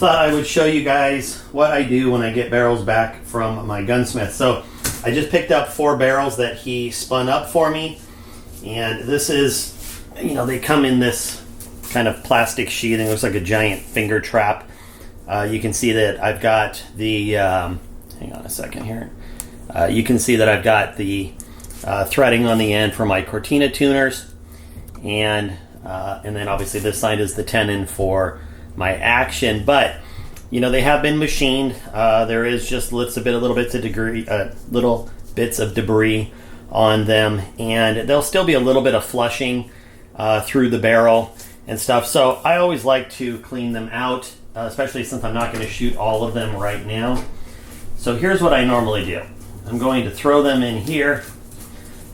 thought I would show you guys what I do when I get barrels back from my gunsmith. So I just picked up 4 barrels that he spun up for me, and this is, you know, they come in this kind of plastic sheathing. It looks like a giant finger trap. You can see that I've got the hang on a second here. You can see that I've got the threading on the end for my Cortina tuners, and then obviously this side is the tenon for my action. But you know, they have been machined. There is just little bits of debris on them, and there'll still be a little bit of flushing through the barrel and stuff. So I always like to clean them out, especially since I'm not going to shoot all of them right now. So here's what I normally do. I'm going to throw them in here,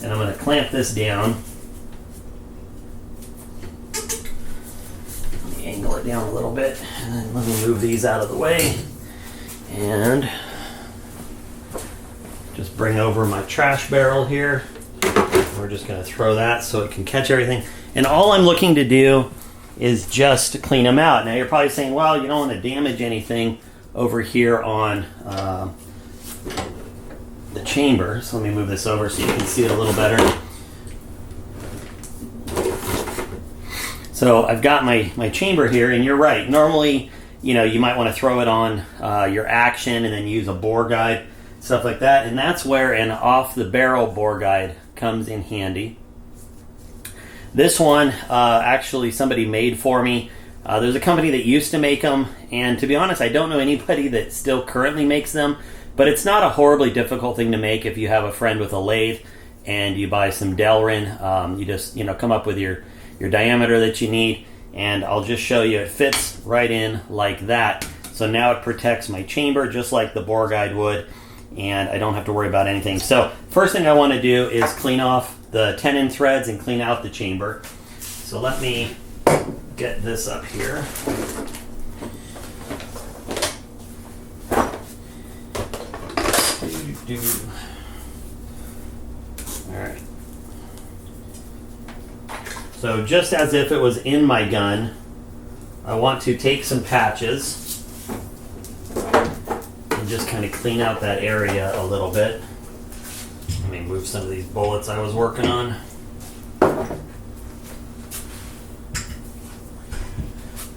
and I'm going to clamp this down. Let me angle it down a little bit, and then let me move these out of the way. And just bring over my trash barrel here. We're just going to throw that so it can catch everything. And all I'm looking to do is just clean them out. Now you're probably saying, well, you don't want to damage anything over here on the chamber. So let me move this over so you can see it a little better. So I've got my chamber here, and you're right. Normally, you know, you might want to throw it on your action and then use a bore guide, stuff like that. And that's where an off the barrel bore guide comes in handy. This one, actually somebody made for me. There's a company that used to make them, and to be honest, I don't know anybody that still currently makes them, but it's not a horribly difficult thing to make if you have a friend with a lathe and you buy some Delrin. You just, you know, come up with your diameter that you need, and I'll just show you. It fits right in like that. So now it protects my chamber just like the bore guide would, and I don't have to worry about anything. So first thing I want to do is clean off the tenon threads and clean out the chamber. So let me get this up here. Alright. So just as if it was in my gun, I want to take some patches and just kind of clean out that area a little bit. Let me move some of these bullets I was working on.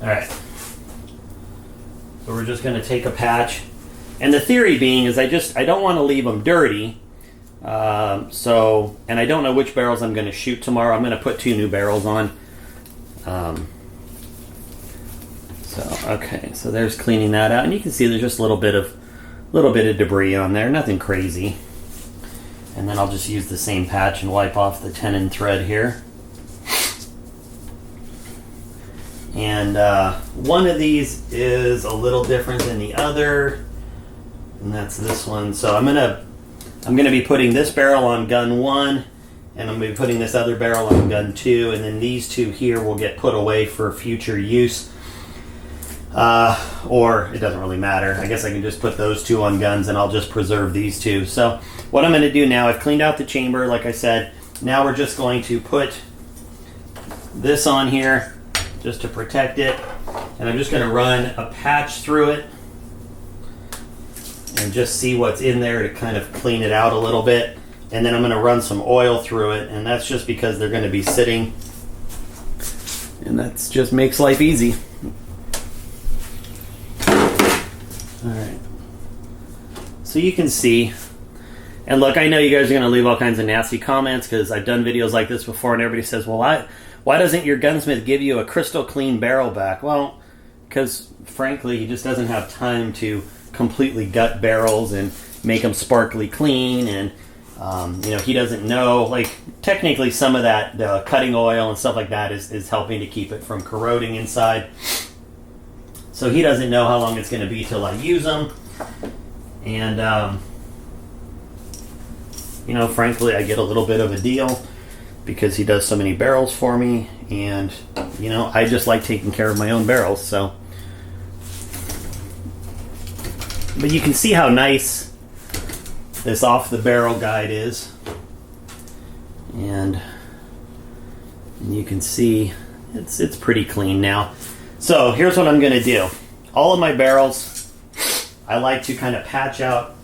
Alright. So we're just going to take a patch. And the theory being is I don't want to leave them dirty. And I don't know which barrels I'm going to shoot tomorrow. I'm going to put 2 new barrels on. Okay, so there's cleaning that out. And you can see there's just a little bit of debris on there. Nothing crazy. And then I'll just use the same patch and wipe off the tenon thread here. And one of these is a little different than the other, and that's this one. So I'm gonna be putting this barrel on gun 1, and I'm gonna be putting this other barrel on gun 2, and then these 2 here will get put away for future use. Or it doesn't really matter. I guess I can just put those 2 on guns, and I'll just preserve these 2. So what I'm going to do now, I've cleaned out the chamber, like I said. Now we're just going to put this on here just to protect it, and I'm just going to run a patch through it and just see what's in there to kind of clean it out a little bit. And then I'm going to run some oil through it, and that's just because they're going to be sitting, and that just makes life easy. Alright, so you can see, and look, I know you guys are going to leave all kinds of nasty comments because I've done videos like this before, and everybody says, well, why doesn't your gunsmith give you a crystal clean barrel back? Well, because frankly, he just doesn't have time to completely gut barrels and make them sparkly clean, and you know, he doesn't know, like, technically some of that cutting oil and stuff like that is helping to keep it from corroding inside. So he doesn't know how long it's going to be till I use them. And, you know, frankly, I get a little bit of a deal because he does so many barrels for me. And, you know, I just like taking care of my own barrels. So, but you can see how nice this off the barrel guide is. And you can see it's pretty clean now. So here's what I'm going to do. all of my barrels, I like to kind of patch out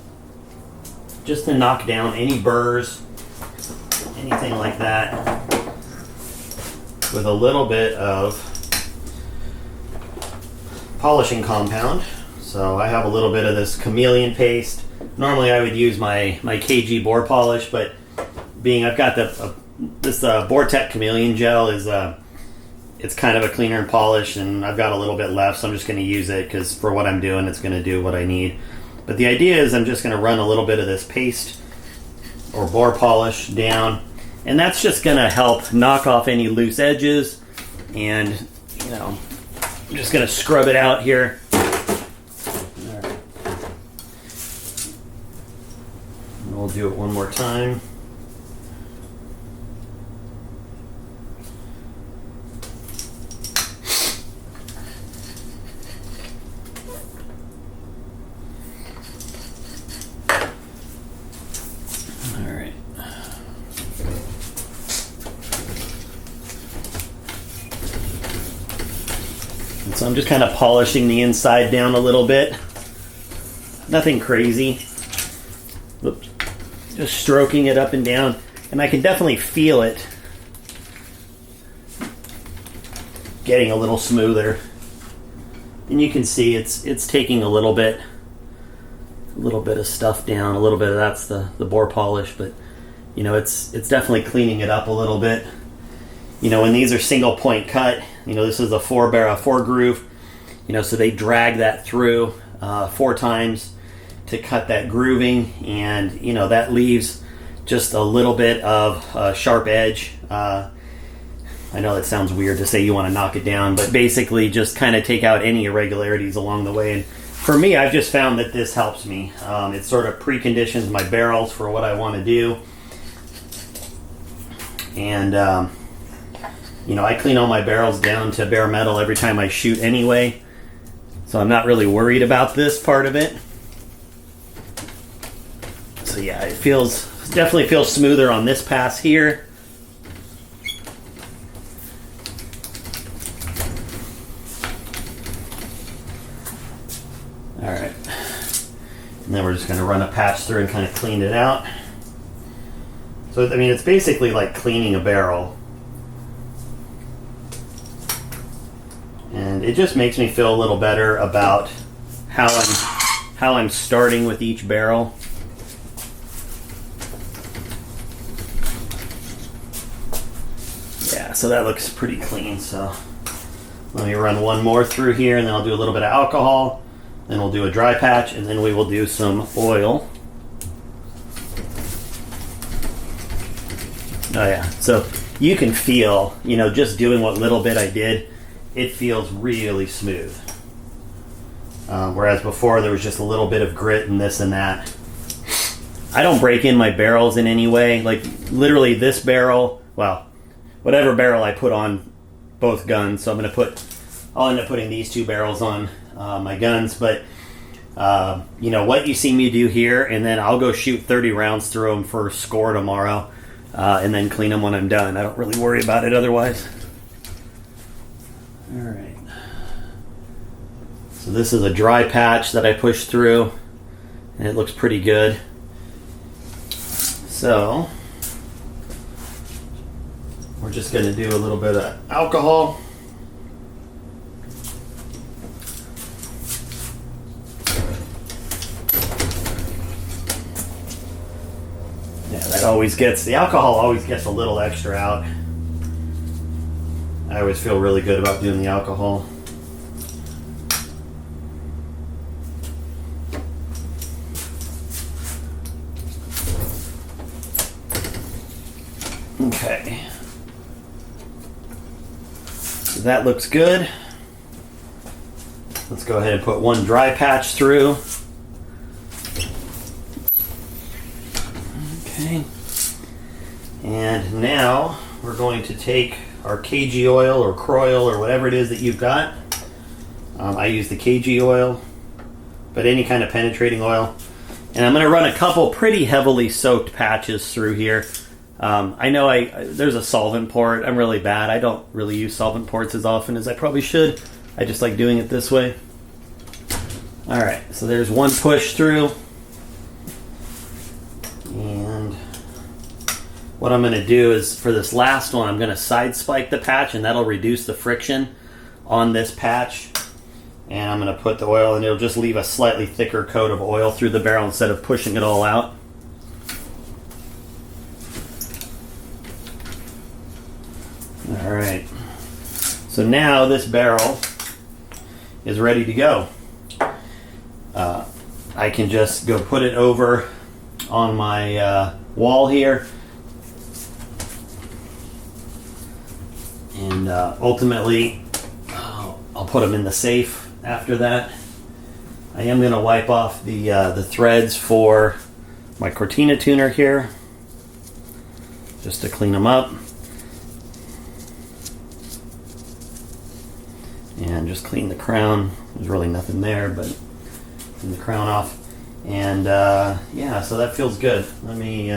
just to knock down any burrs, anything like that, with a little bit of polishing compound. So I have a little bit of this chameleon paste. Normally I would use my KG Bore Polish, but being I've got this Bortec Chameleon Gel is it's kind of a cleaner and polish, and I've got a little bit left, so I'm just going to use it because for what I'm doing, it's going to do what I need. But the idea is I'm just going to run a little bit of this paste or bore polish down, and that's just going to help knock off any loose edges. And you know, I'm just going to scrub it out here. All right. And we'll do it one more time. So I'm just kind of polishing the inside down a little bit. Nothing crazy. Oops. Just stroking it up and down. And I can definitely feel it getting a little smoother. And you can see it's taking a little bit of stuff down. A little bit of that's the bore polish, but you know, it's definitely cleaning it up a little bit. You know, when these are single point cut, you know, this is a four groove, you know, so they drag that through 4 times to cut that grooving, and you know, that leaves just a little bit of sharp edge. I know that sounds weird to say you want to knock it down, but basically just kind of take out any irregularities along the way. And for me, I've just found that this helps me. It sort of preconditions my barrels for what I want to do. And you know, I clean all my barrels down to bare metal every time I shoot anyway, so I'm not really worried about this part of it. So yeah, it definitely feels smoother on this pass here. All right, and then we're just going to run a patch through and kind of clean it out. So I mean, it's basically like cleaning a barrel. And it just makes me feel a little better about how I'm starting with each barrel. Yeah, so that looks pretty clean. So let me run one more through here, and then I'll do a little bit of alcohol. Then we'll do a dry patch, and then we will do some oil. Oh yeah, so you can feel, you know, just doing what little bit I did, it feels really smooth. Whereas before there was just a little bit of grit and this and that. I don't break in my barrels in any way. Like literally this barrel, well, whatever barrel I put on both guns. So I'll end up putting these 2 barrels on my guns. But you know what you see me do here, and then I'll go shoot 30 rounds through them for score tomorrow, and then clean them when I'm done. I don't really worry about it otherwise. All right. So this is a dry patch that I pushed through, and it looks pretty good. So we're just going to do a little bit of alcohol. Yeah, the alcohol always gets a little extra out. I always feel really good about doing the alcohol. Okay. So that looks good. Let's go ahead and put one dry patch through. Okay. And now we're going to take our KG oil or Kroil or whatever it is that you've got. I use the KG oil, but any kind of penetrating oil. And I'm going to run a couple pretty heavily soaked patches through here. I know there's a solvent port. I'm really bad. I don't really use solvent ports as often as I probably should. I just like doing it this way. All right, so there's one push through. And what I'm going to do is for this last one, I'm going to side spike the patch, and that'll reduce the friction on this patch. And I'm going to put the oil, and it'll just leave a slightly thicker coat of oil through the barrel instead of pushing it all out. All right, so now this barrel is ready to go. I can just go put it over on my wall here, and ultimately I'll put them in the safe after that. I am going to wipe off the threads for my Cortina tuner here just to clean them up, and just clean the crown. There's really nothing there, but clean the crown off. And yeah, so that feels good. Let me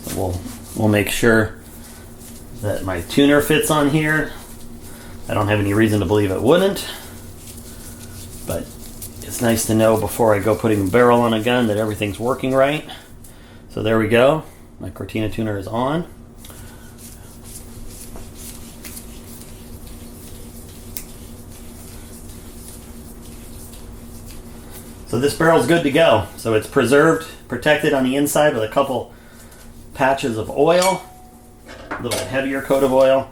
so we'll make sure that my tuner fits on here. I don't have any reason to believe it wouldn't, but it's nice to know before I go putting a barrel on a gun that everything's working right. So there we go. My Cortina tuner is on. So this barrel's good to go. So it's preserved, protected on the inside with a couple patches of oil, a little bit heavier coat of oil.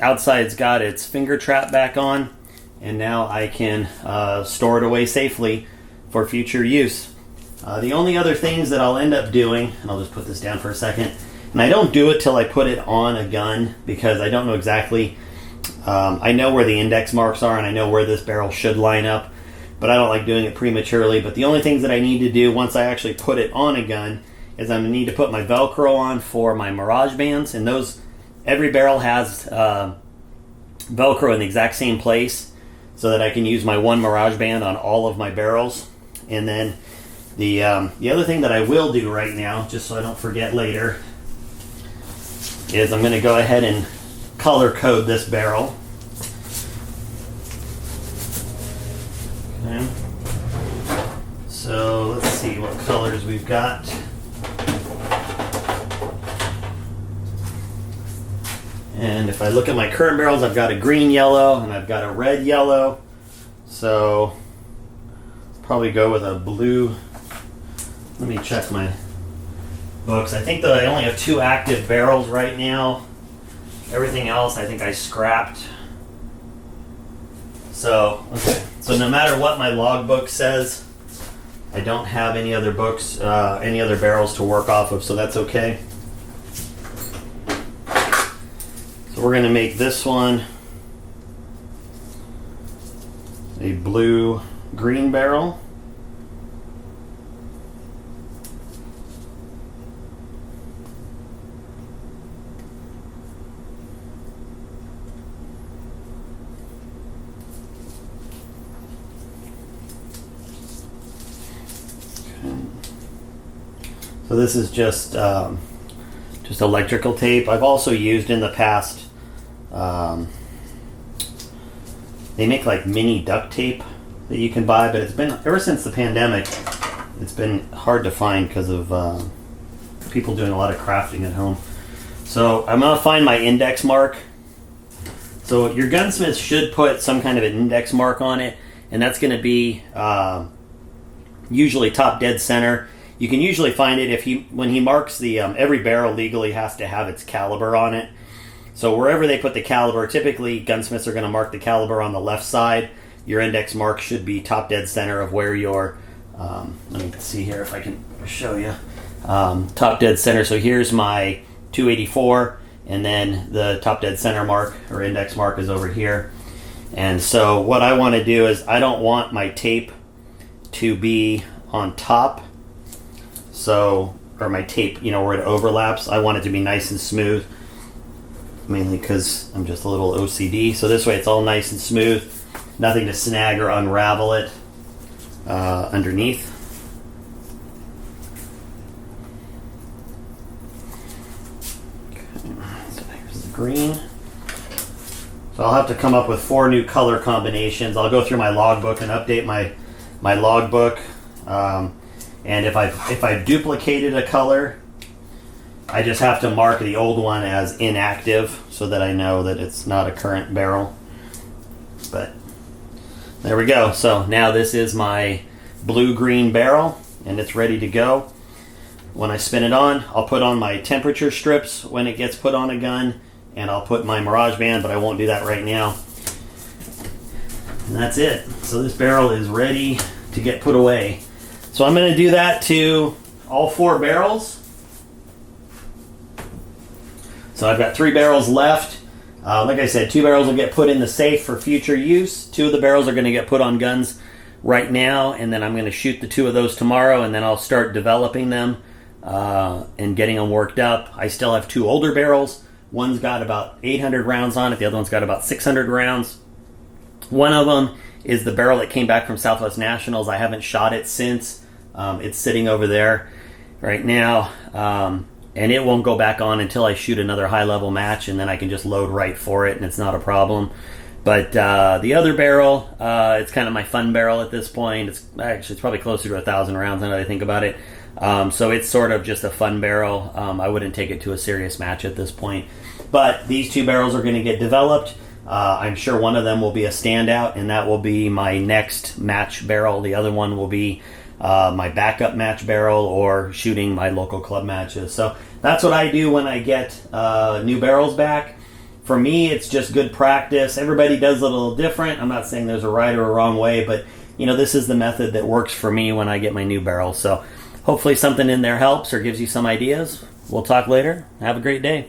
Outside's got its finger trap back on, and now I can store it away safely for future use. The only other things that I'll end up doing, and I'll just put this down for a second, and I don't do it till I put it on a gun because I don't know exactly, I know where the index marks are and I know where this barrel should line up, but I don't like doing it prematurely. But the only things that I need to do once I actually put it on a gun is I'm going to need to put my Velcro on for my Mirage bands, and those, every barrel has Velcro in the exact same place so that I can use my one Mirage band on all of my barrels. And then the other thing that I will do right now, just so I don't forget later, is I'm going to go ahead and color code this barrel. Okay. So let's see what colors we've got. And if I look at my current barrels, I've got a green yellow and I've got a red yellow. So probably go with a blue. Let me check my books. I think that I only have 2 active barrels right now. Everything else I think I scrapped. So, okay. So no matter what my logbook says, I don't have any other books, any other barrels to work off of, so that's okay. So we're going to make this one a blue-green barrel. So this is just electrical tape. I've also used in the past, they make like mini duct tape that you can buy, but it's been, ever since the pandemic, it's been hard to find because of people doing a lot of crafting at home. So I'm going to find my index mark. So your gunsmith should put some kind of an index mark on it, and that's going to be usually top dead center. You can usually find it when he marks the, every barrel legally has to have its caliber on it. So wherever they put the caliber, typically gunsmiths are going to mark the caliber on the left side. Your index mark should be top dead center of where your, let me see here if I can show you, top dead center. So here's my 284, and then the top dead center mark or index mark is over here. And so what I want to do is I don't want my tape to be on top. So, or my tape, where it overlaps, I want it to be nice and smooth, mainly because I'm just a little OCD. So this way it's all nice and smooth, nothing to snag or unravel it underneath. Okay. green. So I'll have to come up with 4 new color combinations. I'll go through my logbook and update my logbook. And if I've duplicated a color, I just have to mark the old one as inactive so that I know that it's not a current barrel. But there we go. So now this is my blue-green barrel, and it's ready to go. When I spin it on, I'll put on my temperature strips when it gets put on a gun, and I'll put my Mirage Band, but I won't do that right now. And that's it. So this barrel is ready to get put away. So I'm going to do that to all 4 barrels. So I've got 3 barrels left. Like I said, 2 barrels will get put in the safe for future use. 2 of the barrels are going to get put on guns right now, and then I'm going to shoot the 2 of those tomorrow, and then I'll start developing them and getting them worked up. I still have 2 older barrels. One's got about 800 rounds on it. The other one's got about 600 rounds. One of them is the barrel that came back from Southwest Nationals. I haven't shot it since. It's sitting over there right now. And it won't go back on until I shoot another high-level match, and then I can just load right for it, and it's not a problem. But the other barrel, it's kind of my fun barrel at this point. It's probably closer to 1,000 rounds now that I think about it. So it's sort of just a fun barrel. I wouldn't take it to a serious match at this point. But these 2 barrels are going to get developed. I'm sure one of them will be a standout, and that will be my next match barrel. The other one will be my backup match barrel or shooting my local club matches. So that's what I do when I get new barrels back. For me, it's just good practice. Everybody does it a little different. I'm not saying there's a right or a wrong way, but this is the method that works for me when I get my new barrels. So hopefully something in there helps or gives you some ideas. We'll talk later. Have a great day.